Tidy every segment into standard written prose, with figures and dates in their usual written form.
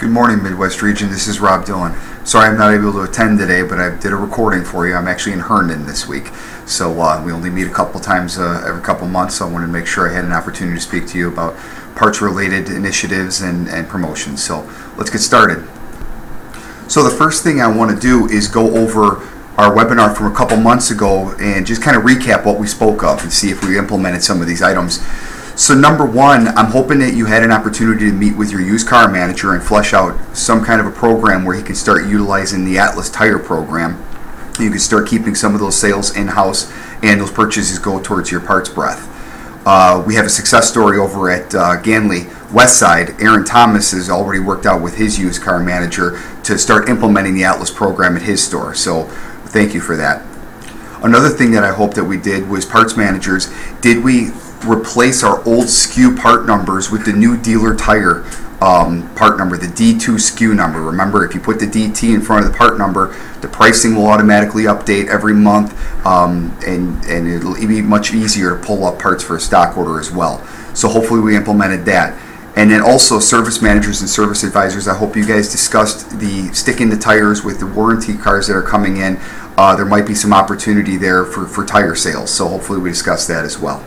Good morning, Midwest Region. This is Rob Dillon. Sorry I'm not able to attend today, but I did a recording for you. I'm actually in Herndon this week, so we only meet a couple times every couple months, so I wanted to make sure I had an opportunity to speak to you about parts-related initiatives and promotions. So let's get started. So the first thing I want to do is go over our webinar from a couple months ago and just kind of recap what we spoke of and see if we implemented some of these items. So number one, I'm hoping that you had an opportunity to meet with your used car manager and flesh out some kind of a program where he can start utilizing the Atlas Tire program. You can start keeping some of those sales in-house and those purchases go towards your parts breadth. We have a success story over at Ganley Westside. Aaron Thomas has already worked out with his used car manager to start implementing the Atlas program at his store. So thank you for that. Another thing that I hope that we did was parts managers, did we replace our old SKU part numbers with the new dealer tire part number, the D2 SKU number. Remember, if you put the DT in front of the part number, the pricing will automatically update every month, and it'll be much easier to pull up parts for a stock order as well. So hopefully we implemented that. And then also service managers and service advisors, I hope you guys discussed the sticking the tires with the warranty cars that are coming in. There might be some opportunity there for tire sales, so hopefully we discussed that as well.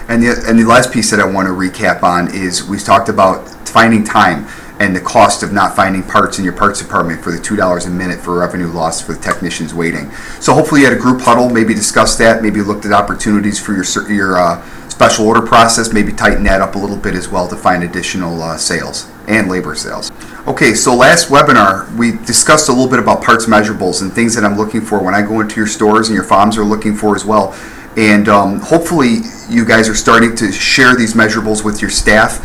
And the last piece that I want to recap on is we talked about finding time and the cost of not finding parts in your parts department for the $2 a minute for revenue loss for the technicians waiting. So hopefully you had a group huddle, maybe discussed that, maybe looked at opportunities for your special order process, maybe tighten that up a little bit as well to find additional sales and labor sales. Okay, so last webinar we discussed a little bit about parts measurables and things that I'm looking for when I go into your stores and your FOMs are looking for as well. And hopefully you guys are starting to share these measurables with your staff.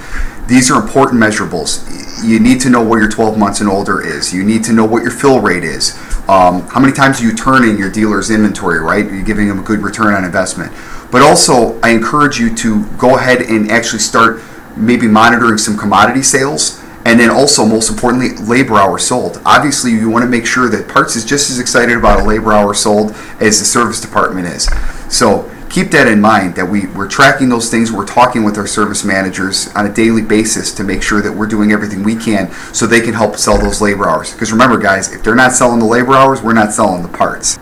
These are important measurables. You need to know what your 12 months and older is. You need to know what your fill rate is. How many times are you turning your dealer's inventory, right? Are you giving them a good return on investment? But also, I encourage you to go ahead and actually start maybe monitoring some commodity sales. And then also, most importantly, labor hours sold. Obviously, you want to make sure that parts is just as excited about a labor hour sold as the service department is. So keep that in mind, that we're tracking those things. We're talking with our service managers on a daily basis to make sure that we're doing everything we can so they can help sell those labor hours. Because remember, guys, if they're not selling the labor hours, we're not selling the parts.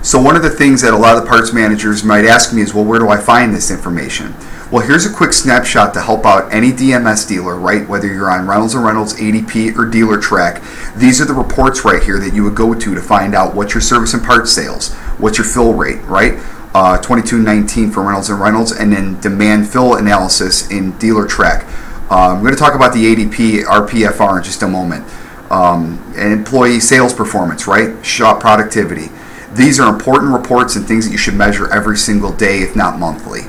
So one of the things that a lot of the parts managers might ask me is, well, where do I find this information? Well, here's a quick snapshot to help out any DMS dealer, right? Whether you're on Reynolds & Reynolds, ADP, or DealerTrack, these are the reports right here that you would go to find out what's your service and parts sales, what's your fill rate, right? 2219 for Reynolds & Reynolds, and then demand fill analysis in DealerTrack. I'm going to talk about the ADP RPFR in just a moment. And employee sales performance, right? Shop productivity. These are important reports and things that you should measure every single day, if not monthly.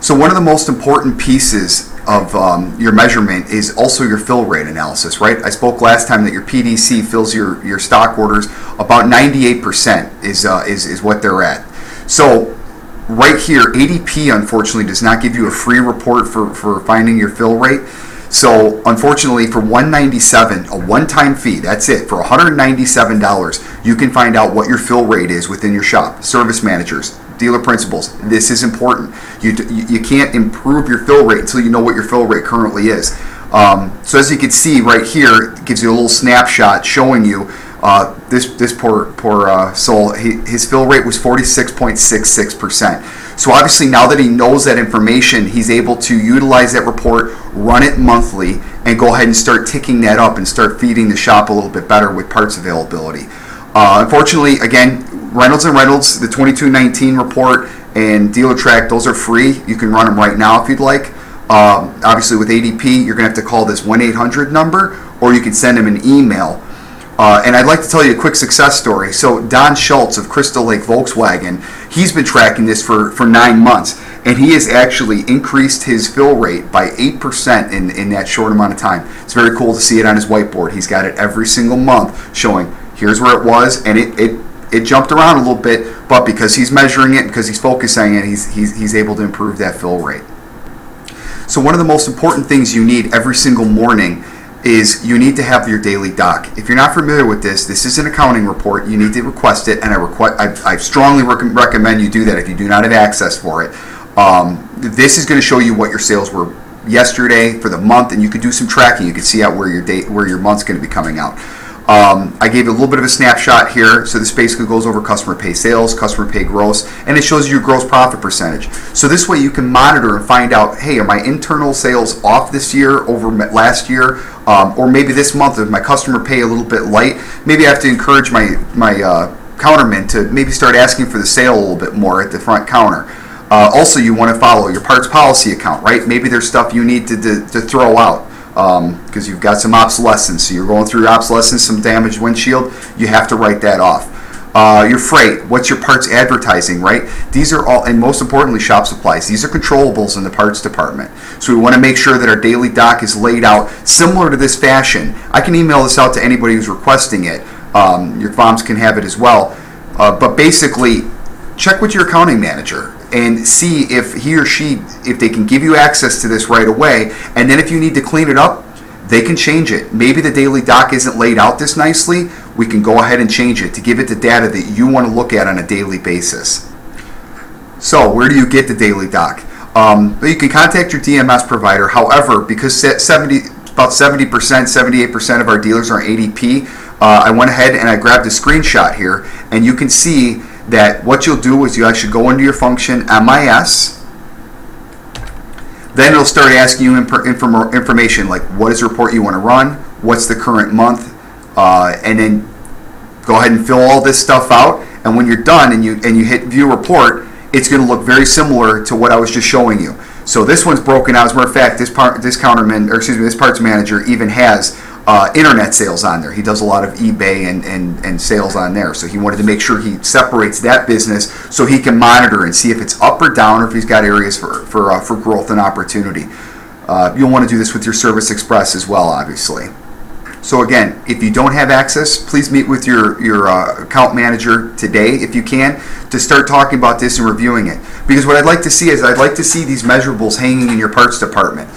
So one of the most important pieces of your measurement is also your fill rate analysis, right? I spoke last time that your PDC fills your stock orders about 98% is what they're at. So right here, ADP unfortunately does not give you a free report for finding your fill rate. So unfortunately for $197, a one-time fee, that's it, for $197, you can find out what your fill rate is within your shop. Service managers, dealer principals, this is important. You can't improve your fill rate until you know what your fill rate currently is. So as you can see right here, it gives you a little snapshot showing you this poor soul, his fill rate was 46.66%. So obviously now that he knows that information, he's able to utilize that report, run it monthly, and go ahead and start ticking that up and start feeding the shop a little bit better with parts availability. Unfortunately, again, Reynolds & Reynolds, the 2219 report and DealerTrack, those are free. You can run them right now if you'd like. Obviously with ADP, you're going to have to call this 1-800 number, or you can send them an email. And I'd like to tell you a quick success story. So Don Schultz of Crystal Lake Volkswagen, he's been tracking this for 9 months, and he has actually increased his fill rate by 8% in that short amount of time. It's very cool to see it on his whiteboard. He's got it every single month showing here's where it was, and it jumped around a little bit, but because he's measuring it, because he's focusing it, he's able to improve that fill rate. So one of the most important things you need every single morning is you need to have your daily doc. If you're not familiar with this is an accounting report. You need to request it, and I strongly recommend you do that if you do not have access for it. This is going to show you what your sales were yesterday, for the month, and you could do some tracking. You can see out where your month's going to be coming out. I gave you a little bit of a snapshot here. So this basically goes over customer pay sales, customer pay gross, and it shows you your gross profit percentage. So this way you can monitor and find out, hey, are my internal sales off this year over last year? Or maybe this month, if my customer pay a little bit light, maybe I have to encourage my counterman to maybe start asking for the sale a little bit more at the front counter. Also, you want to follow your parts policy account, right? Maybe there's stuff you need to throw out because you've got some obsolescence. So you're going through obsolescence, some damaged windshield, you have to write that off. Your freight, what's your parts advertising, right? These are all, and most importantly, shop supplies. These are controllables in the parts department. So we want to make sure that our daily doc is laid out similar to this fashion. I can email this out to anybody who's requesting it. Your FOMs can have it as well. But basically, check with your accounting manager and see if he or she, if they can give you access to this right away. And then if you need to clean it up, they can change it. Maybe the daily doc isn't laid out this nicely. We can go ahead and change it to give it the data that you want to look at on a daily basis. So where do you get the daily doc? You can contact your DMS provider. However, because about 70%, 78% of our dealers are ADP, I went ahead and I grabbed a screenshot here, and you can see that what you'll do is you actually go into your function MIS. Then it'll start asking you information like what is the report you want to run, what's the current month, and then go ahead and fill all this stuff out. And when you're done and you hit view report, it's going to look very similar to what I was just showing you. So this one's broken out. As a matter of fact, this parts manager even has internet sales on there. He does a lot of eBay and sales on there. So he wanted to make sure he separates that business so he can monitor and see if it's up or down, or if he's got areas for growth and opportunity. You'll want to do this with your Service Express as well, obviously. So again, if you don't have access, please meet with your account manager today, if you can, to start talking about this and reviewing it. Because what I'd like to see is these measurables hanging in your parts department,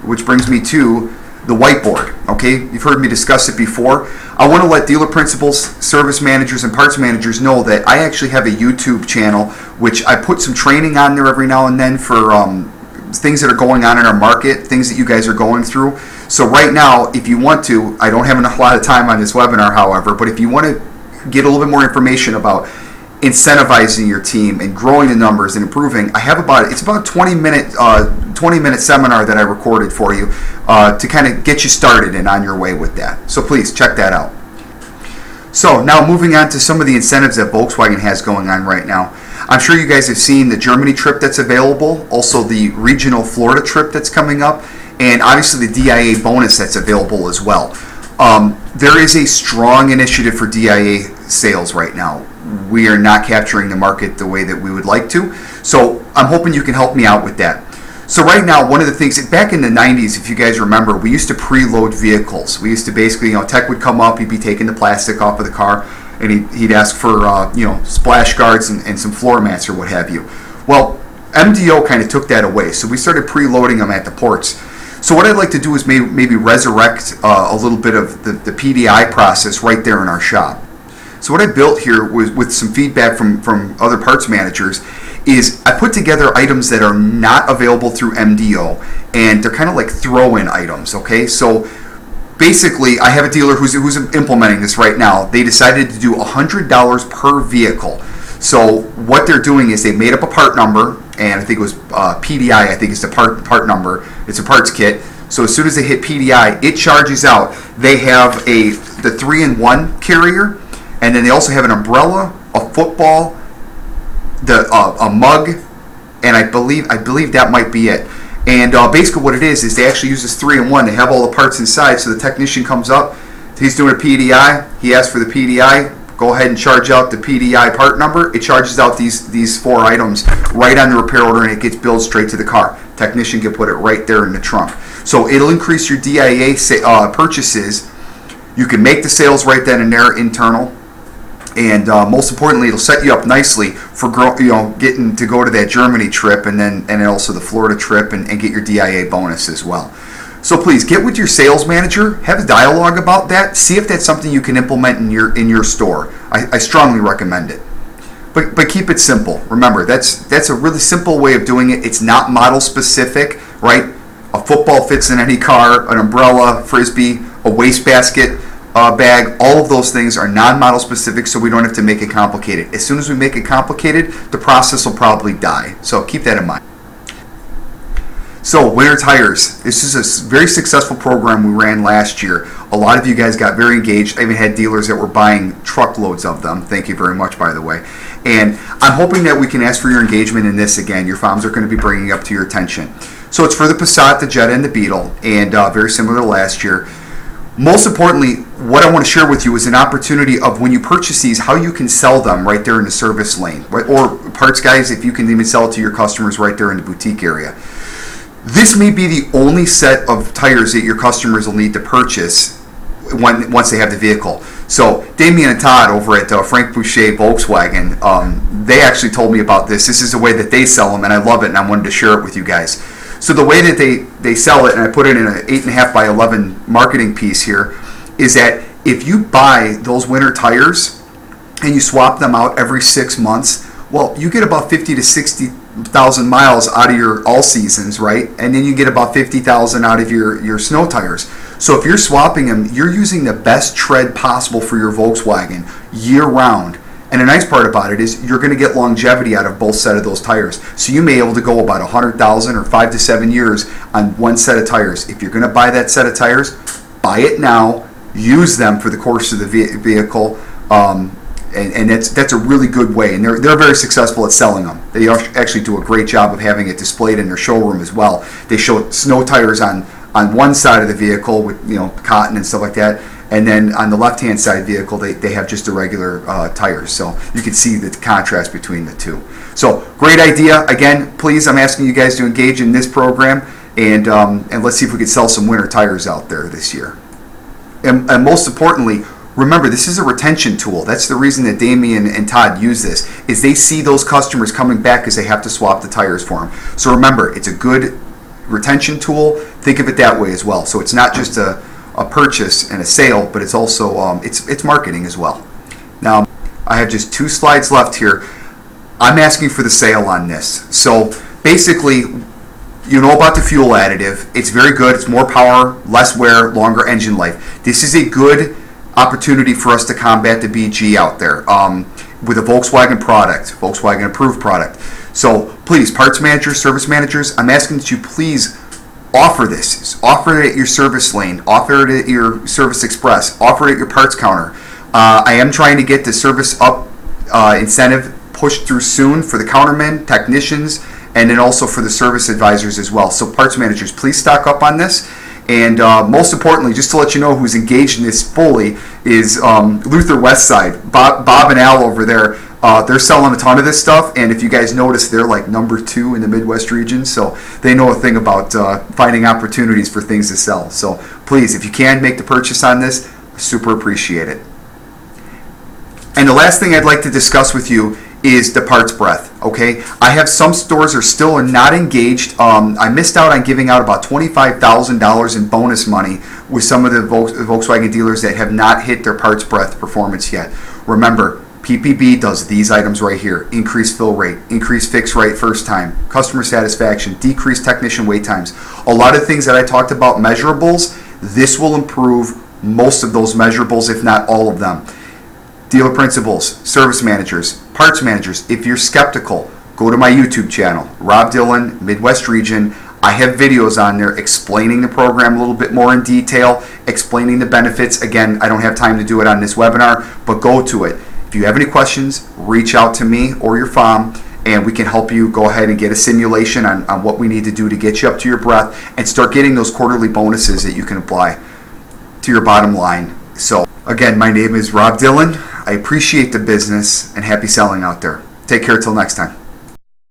which brings me to the whiteboard. Okay, you've heard me discuss it before. I want to let dealer principals, service managers, and parts managers know that I actually have a YouTube channel, which I put some training on there every now and then for things that are going on in our market, things that you guys are going through. So right now, if you want to, I don't have a lot of time on this webinar, however, but if you want to get a little bit more information about incentivizing your team and growing the numbers and improving, I have about a 20-minute seminar that I recorded for you to kind of get you started and on your way with that. So please check that out. So now moving on to some of the incentives that Volkswagen has going on right now. I'm sure you guys have seen the Germany trip that's available, also the regional Florida trip that's coming up, and obviously the DIA bonus that's available as well. There is a strong initiative for DIA sales right now. We are not capturing the market the way that we would like to, so I'm hoping you can help me out with that. So right now, one of the things, back in the 90s, if you guys remember, we used to preload vehicles. We used to basically, tech would come up, he'd be taking the plastic off of the car, and he'd ask for, splash guards and some floor mats or what have you. Well, MDO kind of took that away, so we started preloading them at the ports. So what I'd like to do is maybe resurrect a little bit of the PDI process right there in our shop. So what I built here was with some feedback from other parts managers is I put together items that are not available through MDO, and they're kind of like throw-in items, okay? So basically, I have a dealer who's implementing this right now. They decided to do $100 per vehicle. So what they're doing is they made up a part number, and I think it was PDI, I think it's the part number. It's a parts kit. So as soon as they hit PDI, it charges out. They have the 3-in-1 carrier, and then they also have an umbrella, a football, a mug, and I believe that might be it. And basically what it is they actually use this 3-in-1. They have all the parts inside, so the technician comes up, he's doing a PDI, he asks for the PDI, go ahead and charge out the PDI part number. It charges out these 4 items right on the repair order, and it gets billed straight to the car. Technician can put it right there in the trunk. So it'll increase your DIA purchases. You can make the sales right then and there internal. And most importantly, it'll set you up nicely for getting to go to that Germany trip, and then also the Florida trip, and get your DIA bonus as well. So please get with your sales manager, have a dialogue about that, see if that's something you can implement in your store. I strongly recommend it. But keep it simple. Remember, that's a really simple way of doing it. It's not model specific, right? A football fits in any car, an umbrella, frisbee, a wastebasket, bag. All of those things are non-model specific, so we don't have to make it complicated. As soon as we make it complicated, the process will probably die. So keep that in mind. So winter tires. This is a very successful program we ran last year. A lot of you guys got very engaged. I even had dealers that were buying truckloads of them. Thank you very much, by the way. And I'm hoping that we can ask for your engagement in this again. Your farms are going to be bringing up to your attention. So it's for the Passat, the Jetta, and the Beetle, and very similar to last year. Most importantly, what I want to share with you is an opportunity of when you purchase these, how you can sell them right there in the service lane. Right? Or parts guys, if you can even sell it to your customers right there in the boutique area. This may be the only set of tires that your customers will need to purchase once they have the vehicle. So Damien and Todd over at Frank Boucher Volkswagen, they actually told me about this. This is the way that they sell them, and I love it, and I wanted to share it with you guys. So the way that they sell it, and I put it in an 8.5 by 11 marketing piece here, is that if you buy those winter tires and you swap them out every 6 months, well, you get about 50 to 60,000 miles out of your all seasons, right? And then you get about 50,000 out of your snow tires. So if you're swapping them, you're using the best tread possible for your Volkswagen year round. And the nice part about it is you're going to get longevity out of both set of those tires. So you may be able to go about 100,000 or 5 to 7 years on one set of tires. If you're going to buy that set of tires, buy it now, use them for the course of the vehicle. And that's a really good way, and they're very successful at selling them. They actually do a great job of having it displayed in their showroom as well. They show snow tires on one side of the vehicle with cotton and stuff like that, and then on the left-hand side vehicle they have just the regular tires. So you can see the contrast between the two. So great idea. Again, please, I'm asking you guys to engage in this program, and let's see if we can sell some winter tires out there this year. And most importantly, remember, this is a retention tool. That's the reason that Damien and Todd use this, is they see those customers coming back because they have to swap the tires for them. So remember, it's a good retention tool. Think of it that way as well. So it's not just a purchase and a sale, but it's also it's marketing as well. Now, I have just 2 slides left here. I'm asking for the sale on this. So basically, you know about the fuel additive. It's very good. It's more power, less wear, longer engine life. This is a good opportunity for us to combat the BG out there with a Volkswagen product, Volkswagen approved product. So please, parts managers, service managers, I'm asking that you please offer this. Offer it at your service lane, offer it at your service express, offer it at your parts counter. I am trying to get the service up incentive pushed through soon for the countermen, technicians, and then also for the service advisors as well. So parts managers, please stock up on this. And most importantly, just to let you know who's engaged in this fully is Luther Westside. Bob and Al over there, they're selling a ton of this stuff. And if you guys notice, they're like number 2 in the Midwest region. So they know a thing about finding opportunities for things to sell. So please, if you can make the purchase on this, super appreciate it. And the last thing I'd like to discuss with you is the parts breadth. Okay, I have some stores are still not engaged. I missed out on giving out about $25,000 in bonus money with some of the Volkswagen dealers that have not hit their parts breadth performance yet. Remember, PPB does these items right here: increased fill rate, increased fix rate first time, customer satisfaction, decreased technician wait times. A lot of things that I talked about, measurables, this will improve most of those measurables, if not all of them. Dealer principals, service managers, parts managers, if you're skeptical, go to my YouTube channel, Rob Dillon, Midwest Region. I have videos on there explaining the program a little bit more in detail, explaining the benefits. Again, I don't have time to do it on this webinar, but go to it. If you have any questions, reach out to me or your farm, and we can help you go ahead and get a simulation on what we need to do to get you up to your breath and start getting those quarterly bonuses that you can apply to your bottom line. So again, my name is Rob Dillon. I appreciate the business, and happy selling out there. Take care till next time.